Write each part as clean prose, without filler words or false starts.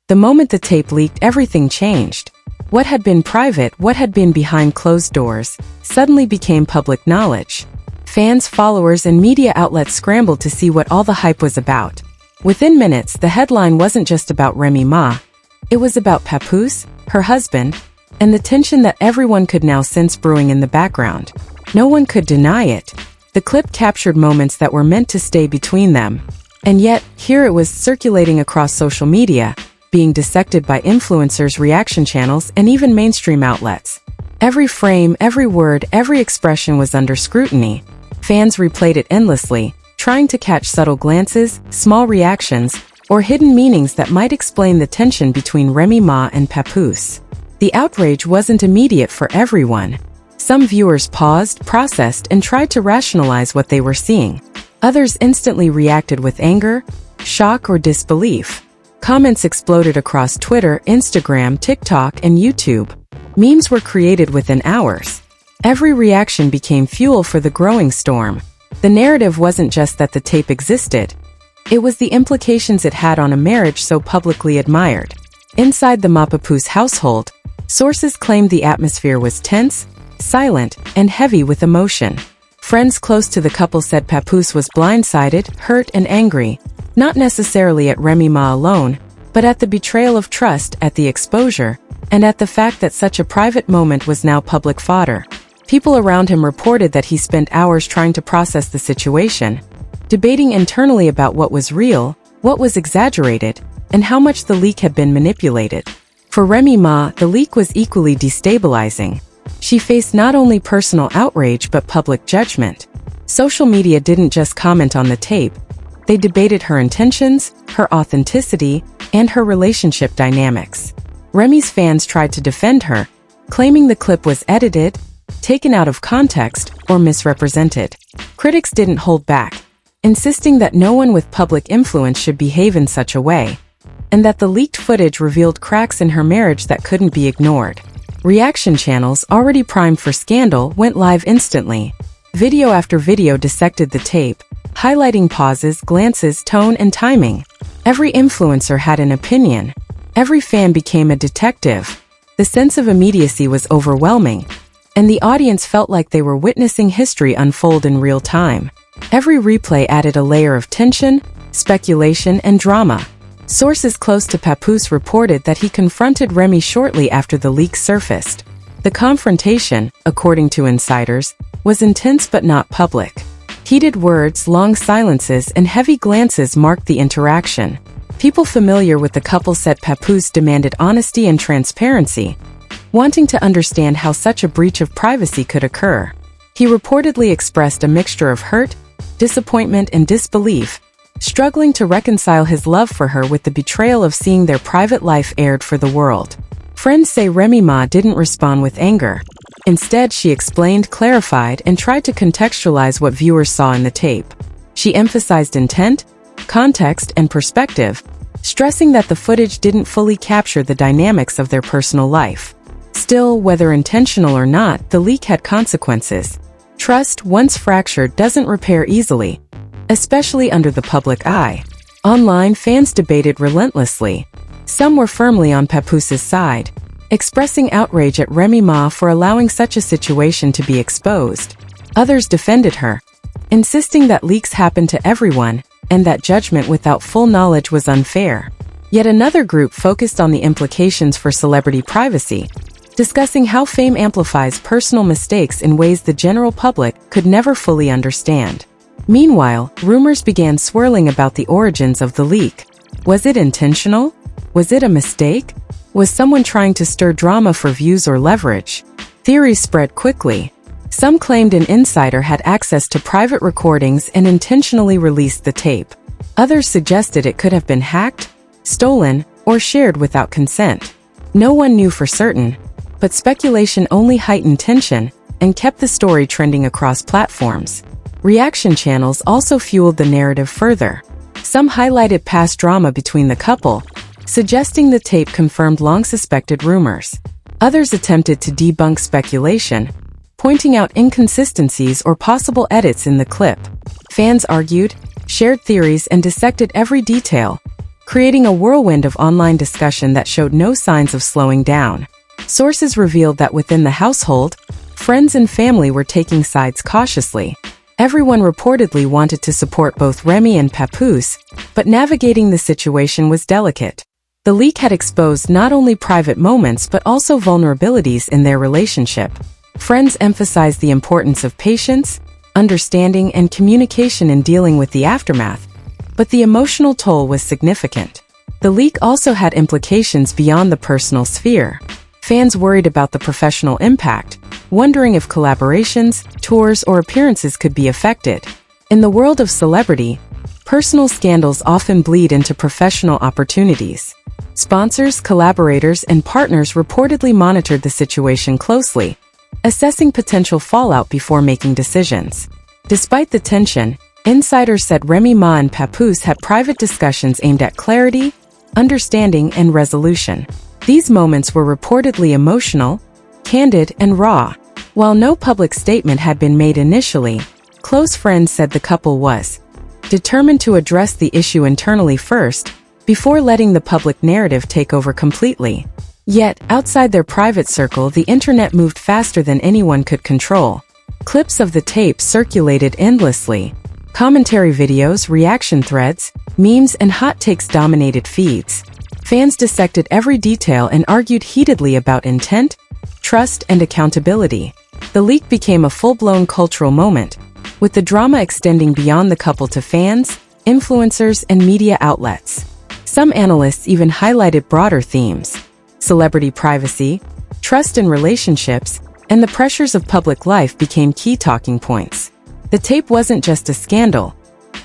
The moment the tape leaked, everything changed. What had been private, what had been behind closed doors, suddenly became public knowledge. Fans, followers, and media outlets scrambled to see what all the hype was about. Within minutes, the headline wasn't just about Remy Ma. It was about Papoose, her husband, and the tension that everyone could now sense brewing in the background. No one could deny it. The clip captured moments that were meant to stay between them. And yet, here it was circulating across social media, being dissected by influencers, reaction channels, and even mainstream outlets. Every frame, every word, every expression was under scrutiny. Fans replayed it endlessly, trying to catch subtle glances, small reactions, or hidden meanings that might explain the tension between Remy Ma and Papoose. The outrage wasn't immediate for everyone. Some viewers paused, processed, and tried to rationalize what they were seeing. Others instantly reacted with anger, shock, or disbelief. Comments exploded across Twitter, Instagram, TikTok, and YouTube. Memes were created within hours. Every reaction became fuel for the growing storm. The narrative wasn't just that the tape existed. It was the implications it had on a marriage so publicly admired. Inside the Papoose household, sources claimed the atmosphere was tense, silent, and heavy with emotion. Friends close to the couple said Papoose was blindsided, hurt, and angry, not necessarily at Remy Ma alone, but at the betrayal of trust, at the exposure, and at the fact that such a private moment was now public fodder. People around him reported that he spent hours trying to process the situation, debating internally about what was real, what was exaggerated, and how much the leak had been manipulated. For Remy Ma, the leak was equally destabilizing. She faced not only personal outrage but public judgment. Social media didn't just comment on the tape. They debated her intentions, her authenticity, and her relationship dynamics. Remy's fans tried to defend her, claiming the clip was edited, taken out of context, or misrepresented. Critics didn't hold back, insisting that no one with public influence should behave in such a way, and that the leaked footage revealed cracks in her marriage that couldn't be ignored. Reaction channels, already primed for scandal, went live instantly. Video after video dissected the tape, highlighting pauses, glances, tone, and timing. Every influencer had an opinion. Every fan became a detective. The sense of immediacy was overwhelming, and the audience felt like they were witnessing history unfold in real time. Every replay added a layer of tension, speculation, and drama. Sources close to Papoose reported that he confronted Remy shortly after the leak surfaced. The confrontation, according to insiders, was intense but not public. Heated words, long silences, and heavy glances marked the interaction. People familiar with the couple said Papoose demanded honesty and transparency, wanting to understand how such a breach of privacy could occur. He reportedly expressed a mixture of hurt, disappointment, and disbelief, struggling to reconcile his love for her with the betrayal of seeing their private life aired for the world. Friends say Remy Ma didn't respond with anger. Instead, she explained, clarified, and tried to contextualize what viewers saw in the tape. She emphasized intent, context, and perspective, stressing that the footage didn't fully capture the dynamics of their personal life. Still, whether intentional or not, the leak had consequences. Trust, once fractured, doesn't repair easily, especially under the public eye. Online, fans debated relentlessly. Some were firmly on Papoose's side, expressing outrage at Remy Ma for allowing such a situation to be exposed. Others defended her, insisting that leaks happen to everyone, and that judgment without full knowledge was unfair. Yet another group focused on the implications for celebrity privacy, discussing how fame amplifies personal mistakes in ways the general public could never fully understand. Meanwhile, rumors began swirling about the origins of the leak. Was it intentional? Was it a mistake? Was someone trying to stir drama for views or leverage? Theories spread quickly. Some claimed an insider had access to private recordings and intentionally released the tape. Others suggested it could have been hacked, stolen, or shared without consent. No one knew for certain, but speculation only heightened tension and kept the story trending across platforms. Reaction channels also fueled the narrative further. Some highlighted past drama between the couple, suggesting the tape confirmed long-suspected rumors. Others attempted to debunk speculation, pointing out inconsistencies or possible edits in the clip. Fans argued, shared theories, and dissected every detail, creating a whirlwind of online discussion that showed no signs of slowing down. Sources revealed that within the household, friends and family were taking sides cautiously. Everyone reportedly wanted to support both Remy and Papoose, but navigating the situation was delicate. The leak had exposed not only private moments but also vulnerabilities in their relationship. Friends emphasized the importance of patience, understanding, and communication in dealing with the aftermath, but the emotional toll was significant. The leak also had implications beyond the personal sphere. Fans worried about the professional impact, wondering if collaborations, tours, or appearances could be affected. In the world of celebrity, personal scandals often bleed into professional opportunities. Sponsors, collaborators, and partners reportedly monitored the situation closely, assessing potential fallout before making decisions. Despite the tension, insiders said Remy Ma and Papoose had private discussions aimed at clarity, understanding, and resolution. These moments were reportedly emotional, candid, and raw. While no public statement had been made initially, close friends said the couple was determined to address the issue internally first, before letting the public narrative take over completely. Yet, outside their private circle, the internet moved faster than anyone could control. Clips of the tape circulated endlessly. Commentary videos, reaction threads, memes, and hot takes dominated feeds. Fans dissected every detail and argued heatedly about intent, trust, and accountability. The leak became a full-blown cultural moment, with the drama extending beyond the couple to fans, influencers, and media outlets. Some analysts even highlighted broader themes: celebrity privacy, trust in relationships, and the pressures of public life became key talking points. The tape wasn't just a scandal.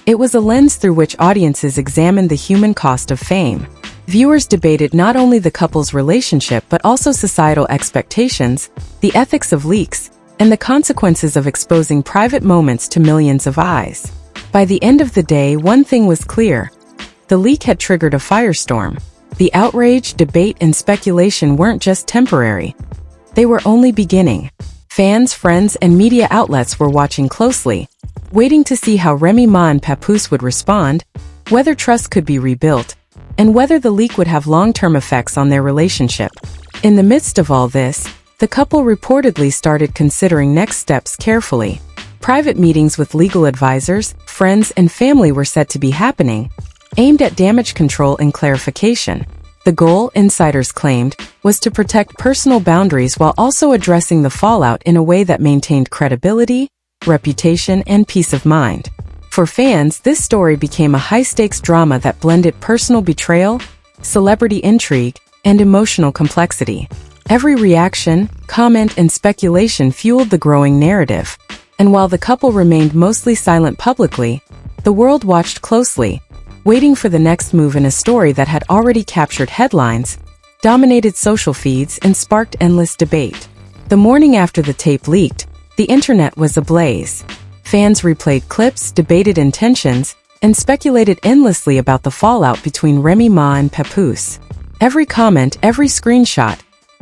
It was a lens through which audiences examined the human cost of fame. Viewers debated not only the couple's relationship but also societal expectations, the ethics of leaks, and the consequences of exposing private moments to millions of eyes. By the end of the day, one thing was clear: the leak had triggered a firestorm. The outrage, debate, and speculation weren't just temporary. They were only beginning. Fans, friends, and media outlets were watching closely, waiting to see how Remy Ma and Papoose would respond, whether trust could be rebuilt, and whether the leak would have long-term effects on their relationship. In the midst of all this, the couple reportedly started considering next steps carefully. Private meetings with legal advisors, friends, and family were said to be happening, aimed at damage control and clarification. The goal, insiders claimed, was to protect personal boundaries while also addressing the fallout in a way that maintained credibility, reputation, and peace of mind. For fans, this story became a high-stakes drama that blended personal betrayal, celebrity intrigue, and emotional complexity. Every reaction, comment, and speculation fueled the growing narrative. And while the couple remained mostly silent publicly, the world watched closely, waiting for the next move in a story that had already captured headlines, dominated social feeds, and sparked endless debate. The morning after the tape leaked, the internet was ablaze. Fans replayed clips, debated intentions, and speculated endlessly about the fallout between Remy Ma and Papoose. Every comment, every screenshot,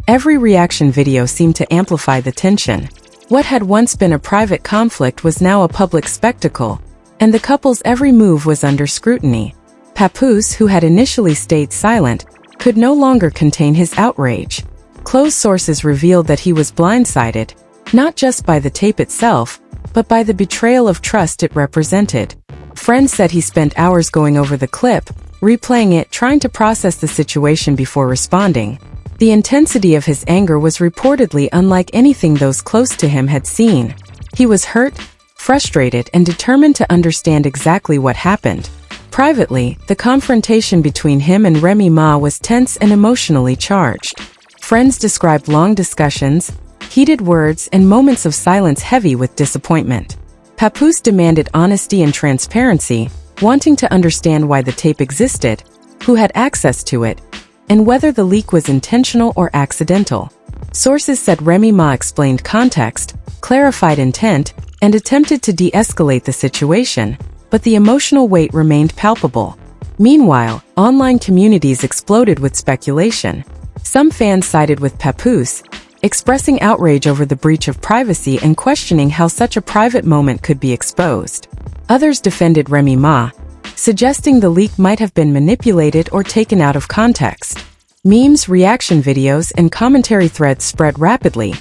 every reaction video seemed to amplify the tension. What had once been a private conflict was now a public spectacle, and the couple's every move was under scrutiny. Papoose, who had initially stayed silent, could no longer contain his outrage. Close sources revealed that he was blindsided, not just by the tape itself, but by the betrayal of trust it represented. Friends said he spent hours going over the clip, replaying it, trying to process the situation before responding. The intensity of his anger was reportedly unlike anything those close to him had seen. He was hurt, frustrated, and determined to understand exactly what happened. Privately, the confrontation between him and Remy Ma was tense and emotionally charged. Friends described long discussions, heated words, and moments of silence heavy with disappointment. Papoose demanded honesty and transparency, wanting to understand why the tape existed, who had access to it, and whether the leak was intentional or accidental. Sources said Remy Ma explained context, clarified intent, and attempted to de-escalate the situation, but the emotional weight remained palpable. Meanwhile, online communities exploded with speculation. Some fans sided with Papoose, expressing outrage over the breach of privacy and questioning how such a private moment could be exposed. Others defended Remy Ma, suggesting the leak might have been manipulated or taken out of context. Memes, reaction videos, and commentary threads spread rapidly,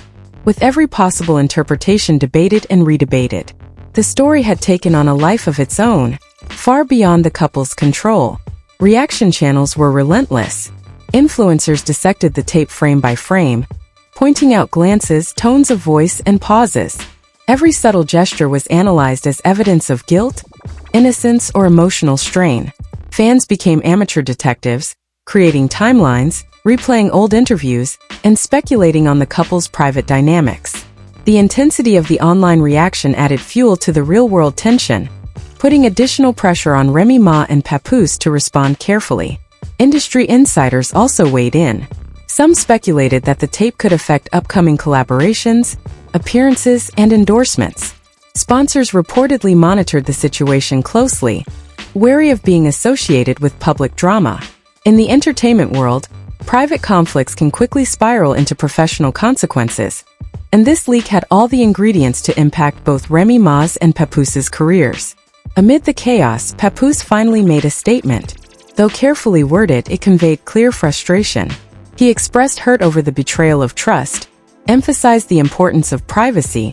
with every possible interpretation debated and redebated. The story had taken on a life of its own, far beyond the couple's control. Reaction channels were relentless. Influencers dissected the tape frame by frame, pointing out glances, tones of voice, and pauses. Every subtle gesture was analyzed as evidence of guilt, innocence, or emotional strain. Fans became amateur detectives, creating timelines, replaying old interviews, and speculating on the couple's private dynamics. The intensity of the online reaction added fuel to the real-world tension, putting additional pressure on Remy Ma and Papoose to respond carefully. Industry insiders also weighed in. Some speculated that the tape could affect upcoming collaborations, appearances, and endorsements. Sponsors reportedly monitored the situation closely, wary of being associated with public drama. In the entertainment world, private conflicts can quickly spiral into professional consequences, and this leak had all the ingredients to impact both Remy Ma's and Papoose's careers. Amid the chaos, Papoose finally made a statement. Though carefully worded, it conveyed clear frustration. He expressed hurt over the betrayal of trust, emphasized the importance of privacy,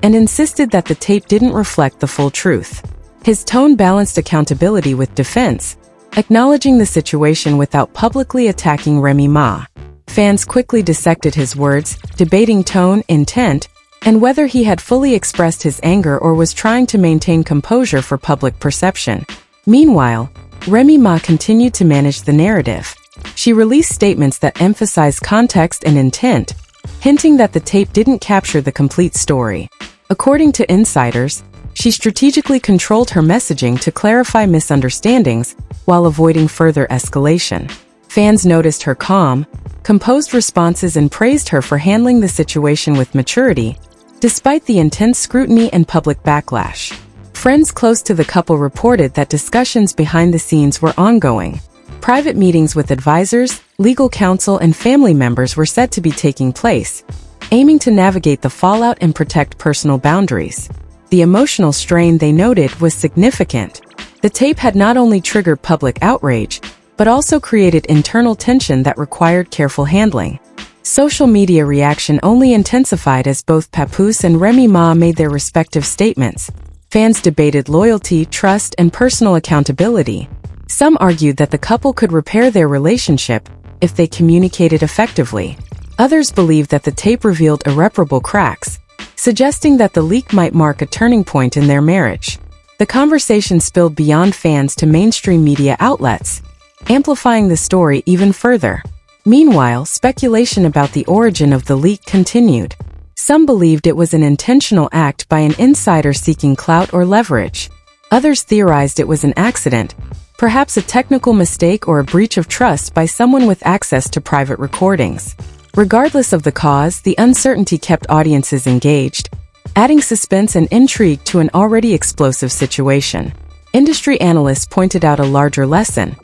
and insisted that the tape didn't reflect the full truth. His tone balanced accountability with defense, acknowledging the situation without publicly attacking Remy Ma. Fans quickly dissected his words, debating tone, intent, and whether he had fully expressed his anger or was trying to maintain composure for public perception. Meanwhile, Remy Ma continued to manage the narrative. She released statements that emphasized context and intent, hinting that the tape didn't capture the complete story. According to insiders, she strategically controlled her messaging to clarify misunderstandings while avoiding further escalation. Fans noticed her calm, composed responses and praised her for handling the situation with maturity, despite the intense scrutiny and public backlash. Friends close to the couple reported that discussions behind the scenes were ongoing. Private meetings with advisors, legal counsel, and family members were said to be taking place, aiming to navigate the fallout and protect personal boundaries. The emotional strain, they noted, was significant. The tape had not only triggered public outrage, but also created internal tension that required careful handling. Social media reaction only intensified as both Papoose and Remy Ma made their respective statements. Fans debated loyalty, trust, and personal accountability. Some argued that the couple could repair their relationship if they communicated effectively. Others believed that the tape revealed irreparable cracks, suggesting that the leak might mark a turning point in their marriage. The conversation spilled beyond fans to mainstream media outlets, amplifying the story even further. Meanwhile, speculation about the origin of the leak continued. Some believed it was an intentional act by an insider seeking clout or leverage. Others theorized it was an accident, perhaps a technical mistake or a breach of trust by someone with access to private recordings. Regardless of the cause, the uncertainty kept audiences engaged, adding suspense and intrigue to an already explosive situation. Industry analysts pointed out a larger lesson.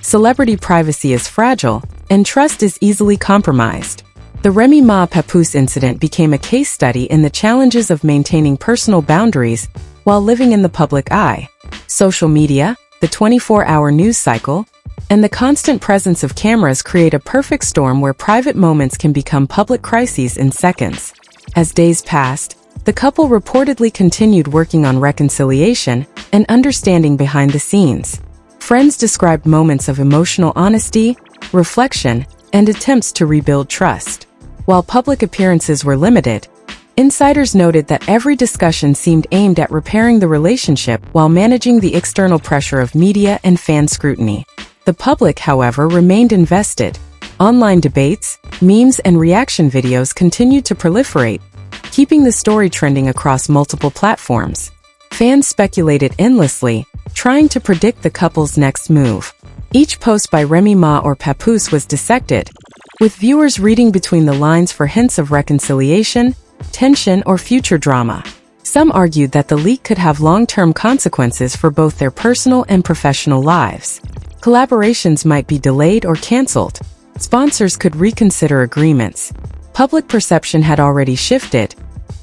Celebrity privacy is fragile, and trust is easily compromised. The Remy Ma Papoose incident became a case study in the challenges of maintaining personal boundaries while living in the public eye. Social media, the 24-hour news cycle, and the constant presence of cameras create a perfect storm where private moments can become public crises in seconds. As days passed, the couple reportedly continued working on reconciliation and understanding behind the scenes. Friends described moments of emotional honesty, reflection, and attempts to rebuild trust. While public appearances were limited, insiders noted that every discussion seemed aimed at repairing the relationship while managing the external pressure of media and fan scrutiny. The public, however, remained invested. Online debates, memes, and reaction videos continued to proliferate, keeping the story trending across multiple platforms. Fans speculated endlessly, trying to predict the couple's next move. Each post by Remy Ma or Papoose was dissected, with viewers reading between the lines for hints of reconciliation, tension, or future drama. Some argued that the leak could have long-term consequences for both their personal and professional lives. Collaborations might be delayed or canceled. Sponsors could reconsider agreements. Public perception had already shifted,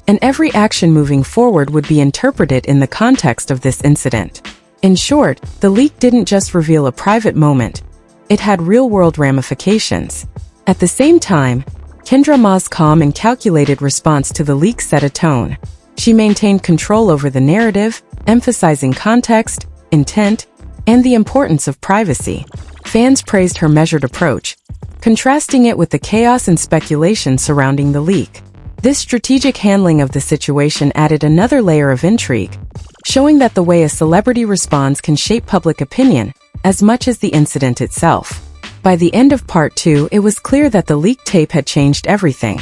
and every action moving forward would be interpreted in the context of this incident. In short, the leak didn't just reveal a private moment, it had real-world ramifications. At the same time, Kendra Ma's calm and calculated response to the leak set a tone. She maintained control over the narrative, emphasizing context, intent, and the importance of privacy. Fans praised her measured approach, contrasting it with the chaos and speculation surrounding the leak. This strategic handling of the situation added another layer of intrigue, showing that the way a celebrity responds can shape public opinion as much as the incident itself. By the end of part 2, it was clear that the leaked tape had changed everything.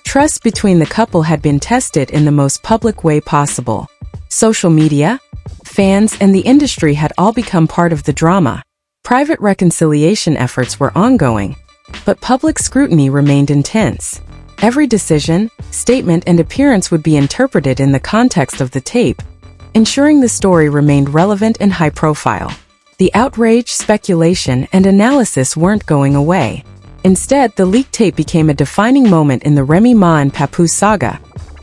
Trust between the couple had been tested in the most public way possible. Social media, fans, and the industry had all become part of the drama. Private reconciliation efforts were ongoing, but public scrutiny remained intense. Every decision, statement, and appearance would be interpreted in the context of the tape, ensuring the story remained relevant and high-profile. The outrage, speculation, and analysis weren't going away. Instead, the leaked tape became a defining moment in the Remy Ma and Papoose saga,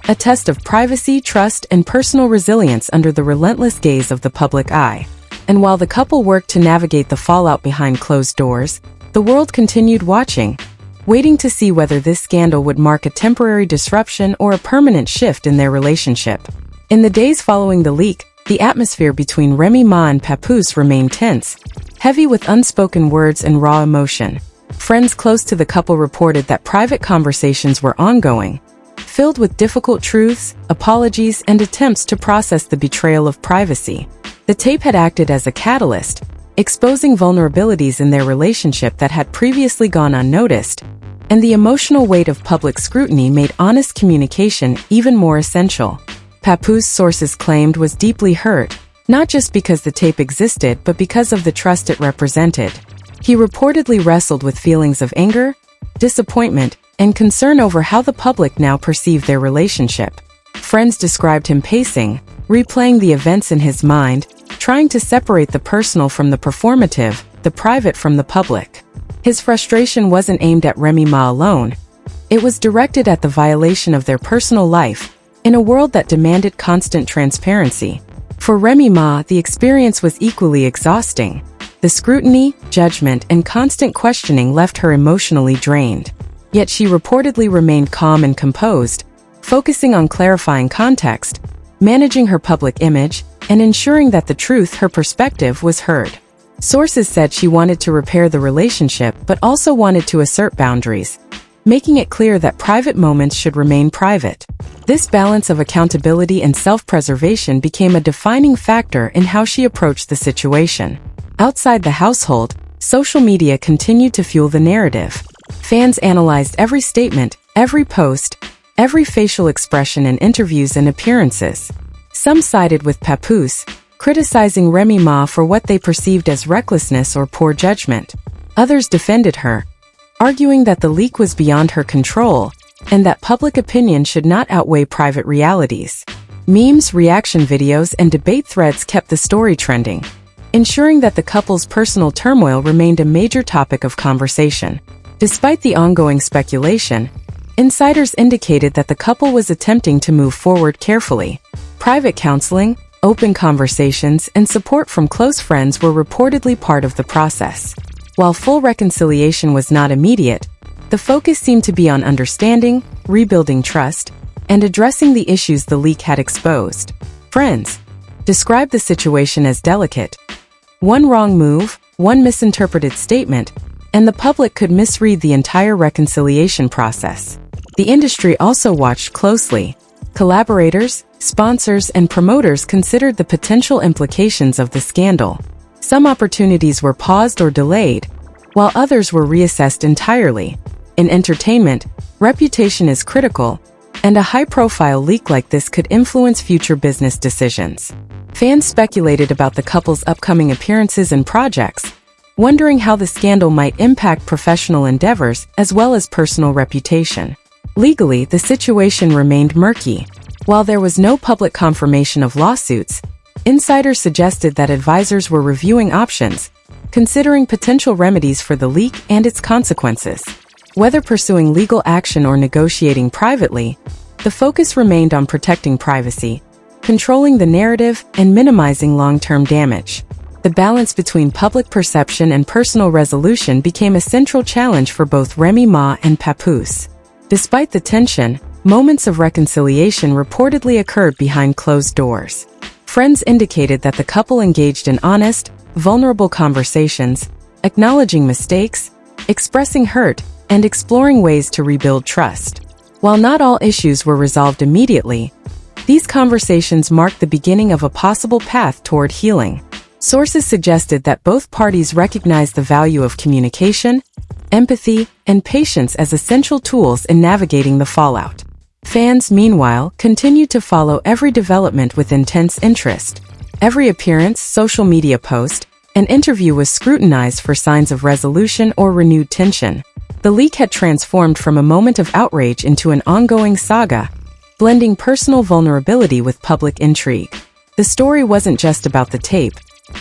a test of privacy, trust, and personal resilience under the relentless gaze of the public eye. And while the couple worked to navigate the fallout behind closed doors, the world continued watching, waiting to see whether this scandal would mark a temporary disruption or a permanent shift in their relationship. In the days following the leak, the atmosphere between Remy Ma and Papoose remained tense, heavy with unspoken words and raw emotion. Friends close to the couple reported that private conversations were ongoing, filled with difficult truths, apologies, and attempts to process the betrayal of privacy. The tape had acted as a catalyst, exposing vulnerabilities in their relationship that had previously gone unnoticed, and the emotional weight of public scrutiny made honest communication even more essential. Papoose, sources claimed, was deeply hurt, not just because the tape existed but because of the trust it represented. He reportedly wrestled with feelings of anger, disappointment, and concern over how the public now perceived their relationship. Friends described him pacing, replaying the events in his mind, trying to separate the personal from the performative, the private from the public. His frustration wasn't aimed at Remy Ma alone. It was directed at the violation of their personal life, in a world that demanded constant transparency. For Remy Ma, the experience was equally exhausting. The scrutiny, judgment, and constant questioning left her emotionally drained. Yet she reportedly remained calm and composed, focusing on clarifying context, managing her public image, and ensuring that the truth, her perspective, was heard. Sources said she wanted to repair the relationship but also wanted to assert boundaries, making it clear that private moments should remain private. This balance of accountability and self-preservation became a defining factor in how she approached the situation. Outside the household, social media continued to fuel the narrative. Fans analyzed every statement, every post, every facial expression in interviews and appearances. Some sided with Papoose, criticizing Remy Ma for what they perceived as recklessness or poor judgment. Others defended her, arguing that the leak was beyond her control and that public opinion should not outweigh private realities. Memes, reaction videos, and debate threads kept the story trending, ensuring that the couple's personal turmoil remained a major topic of conversation. Despite the ongoing speculation, insiders indicated that the couple was attempting to move forward carefully. Private counseling, open conversations, and support from close friends were reportedly part of the process. While full reconciliation was not immediate, the focus seemed to be on understanding, rebuilding trust, and addressing the issues the leak had exposed. Friends described the situation as delicate. One wrong move, one misinterpreted statement, and the public could misread the entire reconciliation process. The industry also watched closely. Collaborators, sponsors, and promoters considered the potential implications of the scandal. Some opportunities were paused or delayed, while others were reassessed entirely. In entertainment, reputation is critical, and a high-profile leak like this could influence future business decisions. Fans speculated about the couple's upcoming appearances and projects, wondering how the scandal might impact professional endeavors as well as personal reputation. Legally, the situation remained murky. While there was no public confirmation of lawsuits, insiders suggested that advisors were reviewing options, considering potential remedies for the leak and its consequences. Whether pursuing legal action or negotiating privately, the focus remained on protecting privacy, controlling the narrative and minimizing long-term damage. The balance between public perception and personal resolution became a central challenge for both Remy Ma and Papoose. Despite the tension, moments of reconciliation reportedly occurred behind closed doors. Friends indicated that the couple engaged in honest, vulnerable conversations, acknowledging mistakes, expressing hurt, and exploring ways to rebuild trust. While not all issues were resolved immediately, these conversations marked the beginning of a possible path toward healing. Sources suggested that both parties recognized the value of communication, empathy, and patience as essential tools in navigating the fallout. Fans, meanwhile, continued to follow every development with intense interest. Every appearance, social media post, and interview was scrutinized for signs of resolution or renewed tension. The leak had transformed from a moment of outrage into an ongoing saga, blending personal vulnerability with public intrigue. The story wasn't just about the tape.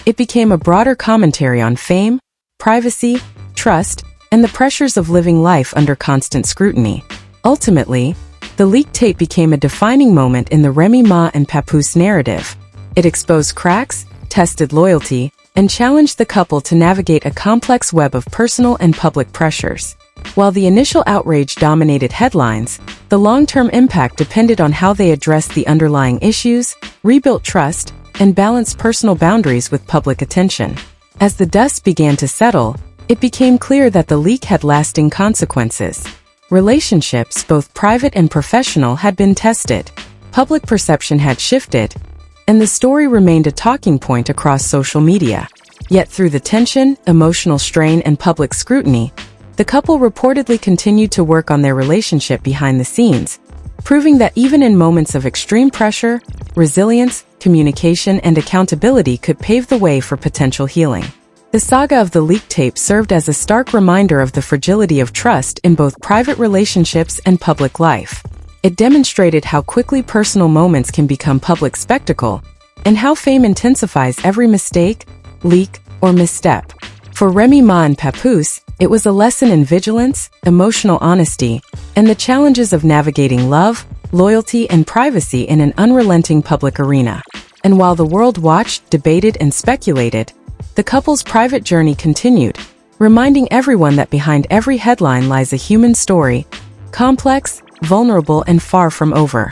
It became a broader commentary on fame, privacy, trust, and the pressures of living life under constant scrutiny. Ultimately, the leaked tape became a defining moment in the Remy Ma and Papoose narrative. It exposed cracks, tested loyalty, and challenged the couple to navigate a complex web of personal and public pressures. While the initial outrage dominated headlines, the long-term impact depended on how they addressed the underlying issues, rebuilt trust, and balanced personal boundaries with public attention. As the dust began to settle, it became clear that the leak had lasting consequences. Relationships, both private and professional, had been tested. Public perception had shifted, and the story remained a talking point across social media. Yet through the tension, emotional strain, and public scrutiny, the couple reportedly continued to work on their relationship behind the scenes, proving that even in moments of extreme pressure, resilience, communication, and accountability could pave the way for potential healing. The saga of the leaked tape served as a stark reminder of the fragility of trust in both private relationships and public life. It demonstrated how quickly personal moments can become public spectacle, and how fame intensifies every mistake, leak, or misstep. For Remy Ma and Papoose, it was a lesson in vigilance, emotional honesty, and the challenges of navigating love, loyalty, and privacy in an unrelenting public arena. And while the world watched, debated, and speculated, the couple's private journey continued, reminding everyone that behind every headline lies a human story, complex, vulnerable, and far from over.